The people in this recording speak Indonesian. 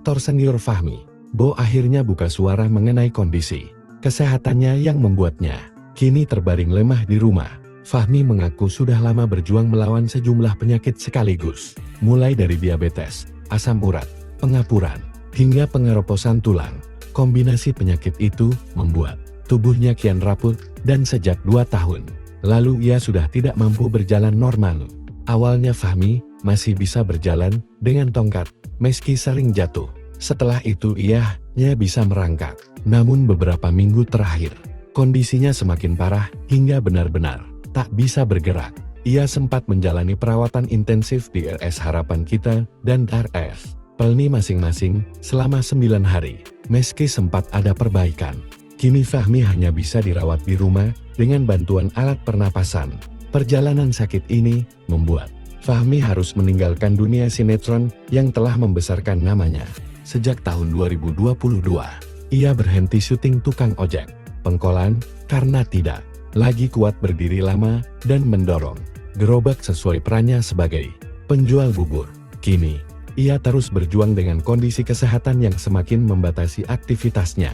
aktor senior Fahmi, Bo akhirnya buka suara mengenai kondisi kesehatannya yang membuatnya kini terbaring lemah di rumah. Fahmi mengaku sudah lama berjuang melawan sejumlah penyakit sekaligus, mulai dari diabetes, asam urat, pengapuran, hingga pengeroposan tulang. Kombinasi penyakit itu membuat tubuhnya kian rapuh dan sejak 2 tahun lalu ia sudah tidak mampu berjalan normal. Awalnya Fahmi masih bisa berjalan dengan tongkat, meski sering jatuh. Setelah itu ia bisa merangkak. Namun beberapa minggu terakhir, kondisinya semakin parah hingga benar-benar tak bisa bergerak. Ia sempat menjalani perawatan intensif di RS Harapan Kita dan RS Pelni masing-masing selama 9 hari. Meski sempat ada perbaikan, kini Fahmi hanya bisa dirawat di rumah dengan bantuan alat pernapasan. Perjalanan sakit ini membuat Fahmi harus meninggalkan dunia sinetron yang telah membesarkan namanya. Sejak tahun 2022, ia berhenti syuting tukang ojek pengkolan karena tidak lagi kuat berdiri lama dan mendorong gerobak sesuai perannya sebagai penjual bubur. Kini, ia terus berjuang dengan kondisi kesehatan yang semakin membatasi aktivitasnya.